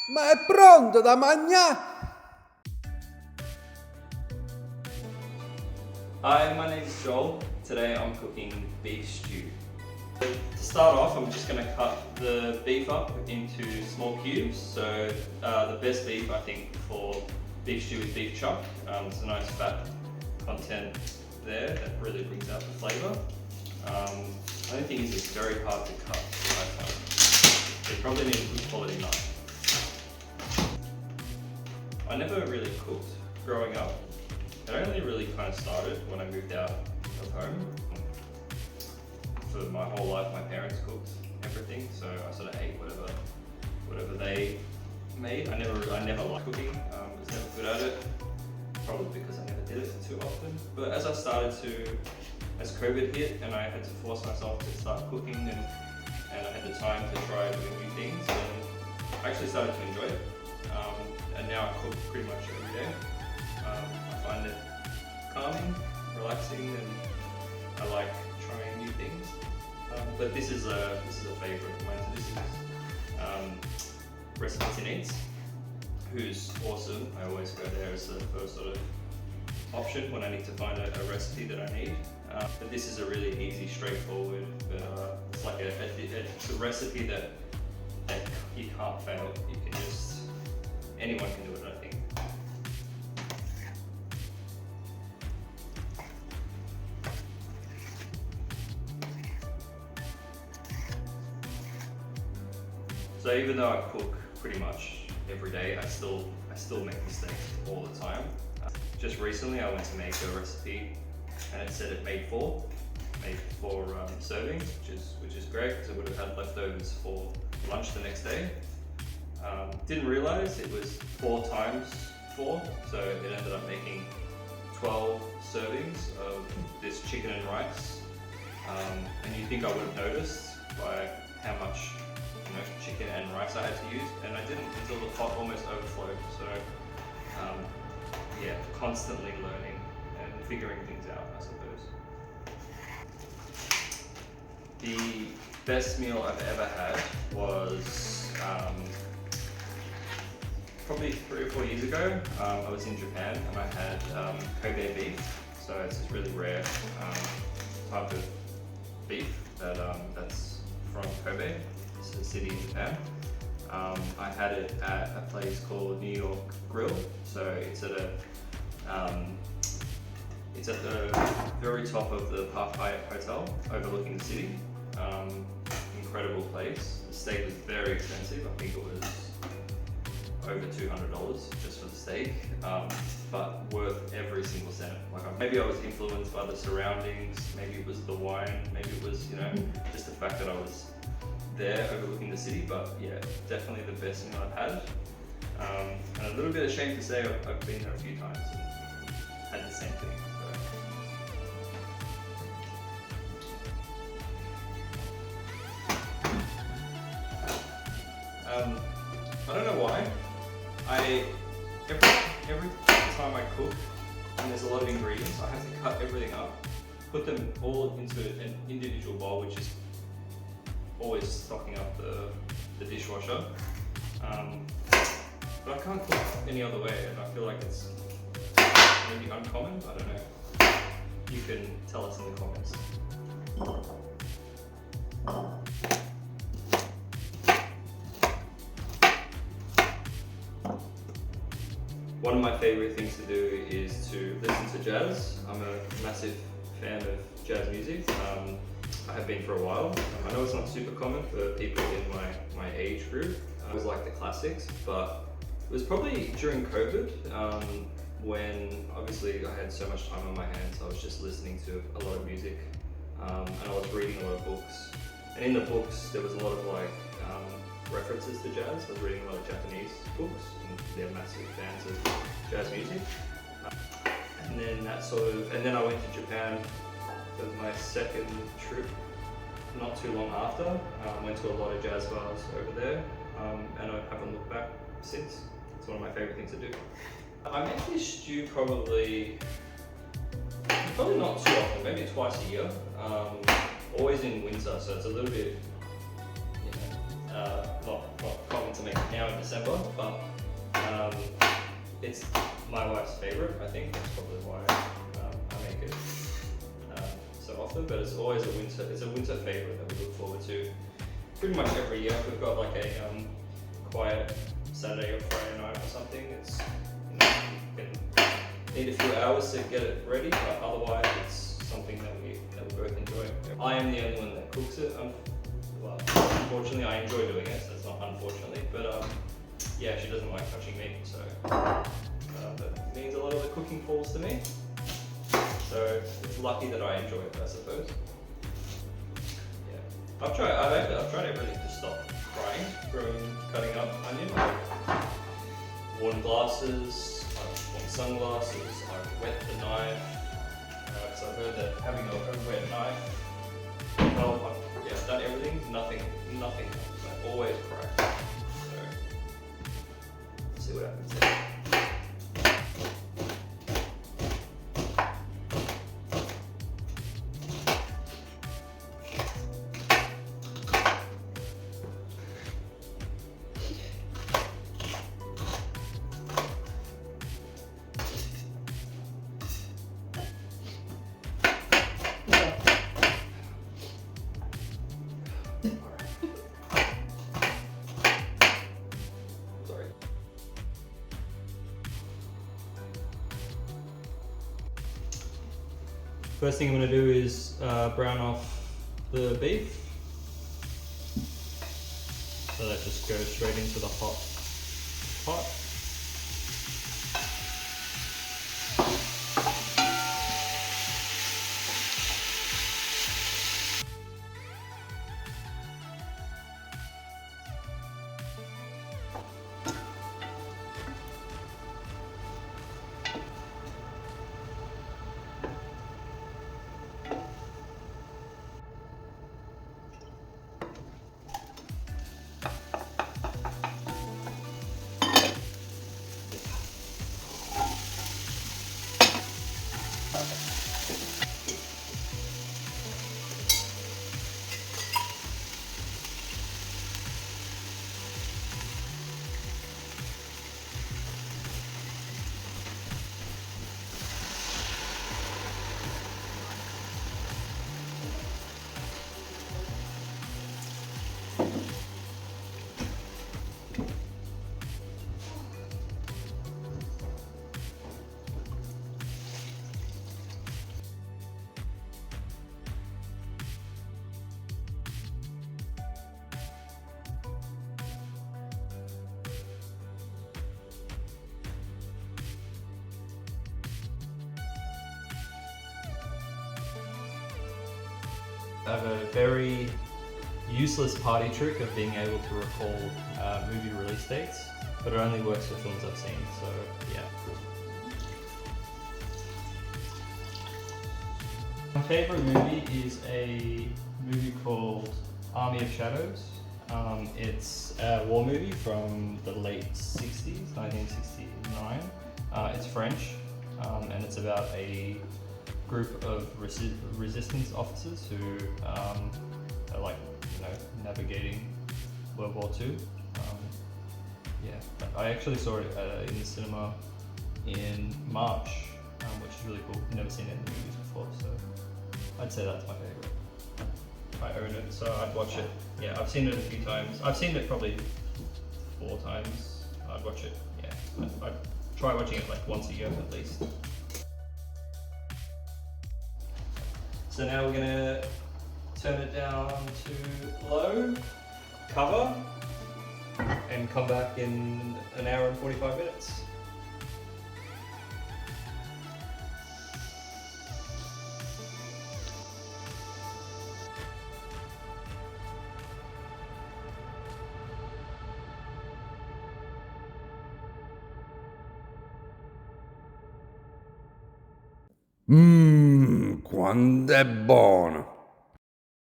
Ma è pronto da mangiare? Hi, my name's Joel. Today I'm cooking beef stew. To start off, I'm just going to cut the beef up into small cubes. So the best beef, I think, for beef stew is beef chuck. It's a nice fat content there that really brings out the flavour. The only thing is it's very hard to cut. I find. You probably need a good quality knife. I never really cooked growing up. It only really kind of started when I moved out of home. For my whole life, my parents cooked everything, so I sort of ate whatever they made. I never liked cooking. Was never good at it. Probably because I never did it too often. But as as COVID hit and I had to force myself to start cooking and I had the time to try doing new things, and I actually started to enjoy it. And now I cook pretty much every day. I find it calming, relaxing, and I like trying new things. But this is a favourite of mine. So this is Recipes and Eats, who's awesome. I always go there as the first sort of option when I need to find a recipe that I need. But this is a really easy, straightforward. It's like it's a recipe that you can't fail. You can just anyone can do it, I think. So even though I cook pretty much every day, I still make mistakes all the time. Just recently I went to make a recipe and it said it made four servings, which is great because I would have had leftovers for lunch the next day. Didn't realize it was 4 times 4, so it ended up making 12 servings of this chicken and rice. And you think I would have noticed by how much chicken and rice I had to use, and I didn't until the pot almost overflowed. So yeah, constantly learning and figuring things out, I suppose. The best meal I've ever had was probably 3 or 4 years ago. I was in Japan and I had Kobe beef. So it's this really rare type of beef that's from Kobe. It's a city in Japan. I had it at a place called New York Grill. So it's at the very top of the Park Hyatt Hotel overlooking the city. Incredible place. The steak was very expensive. I think it was over $200 just for the steak, but worth every single cent. Maybe I was influenced by the surroundings, maybe it was the wine, maybe it was just the fact that I was there overlooking the city. But yeah, definitely the best meal I've had. And a little bit ashamed to say I've been there a few times and had the same thing. I don't know why. Every time I cook and there's a lot of ingredients, I have to cut everything up, put them all into an individual bowl, which is always stocking up the dishwasher. But I can't cook any other way, and I feel like it's maybe uncommon. I don't know. You can tell us in the comments. One of my favourite things to do is to listen to jazz. I'm a massive fan of jazz music. I have been for a while. I know it's not super common for people in my age group. I always like the classics, but it was probably during COVID when obviously I had so much time on my hands. I was just listening to a lot of music and I was reading a lot of books. And in the books there was a lot of references to jazz. I was reading a lot of Japanese books and they're massive fans of jazz music. And then I went to Japan for my second trip not too long after. Went to a lot of jazz bars over there and I haven't looked back since. It's one of my favourite things to do. I make this stew probably not too often, maybe twice a year. Always in winter, so it's a little bit not common to make it now in December, but it's my wife's favorite. I think that's probably why I make it so often. But it's always a winter favorite that we look forward to pretty much every year. If we've got like a quiet Saturday or Friday night or something, it's you can need a few hours to get it ready, but otherwise it's something that we both enjoy. I am the only one that cooks it. Well, unfortunately, I enjoy doing it, so it's not unfortunately, but yeah, she doesn't like touching meat, so that means a lot of the cooking falls to me. So it's lucky that I enjoy it, I suppose. Yeah, I've tried everything to stop crying from cutting up onion. I've worn glasses, I've worn sunglasses, I've wet the knife. So I've heard that having a wet knife, well, yeah, I've done everything, nothing. I always cry. So let's see what happens there. Sorry. First thing I'm going to do is brown off the beef. So that just goes straight into the hot pot. I have a very useless party trick of being able to recall movie release dates, but it only works for films I've seen, so yeah. My favourite movie is a movie called Army of Shadows. It's a war movie from the late 60s, 1969. It's French, and it's about a group of resistance officers who are like, navigating World War II. Yeah, I actually saw it in the cinema in March, which is really cool. Never seen it in the movies before, so I'd say that's my favorite. I own it, so I'd watch it. Yeah, I've seen it a few times. I've seen it probably 4 times. I'd watch it, yeah. I'd try watching it like once a year at least. So now we're gonna turn it down to low, cover, and come back in an hour and 45 minutes. Quando è buono!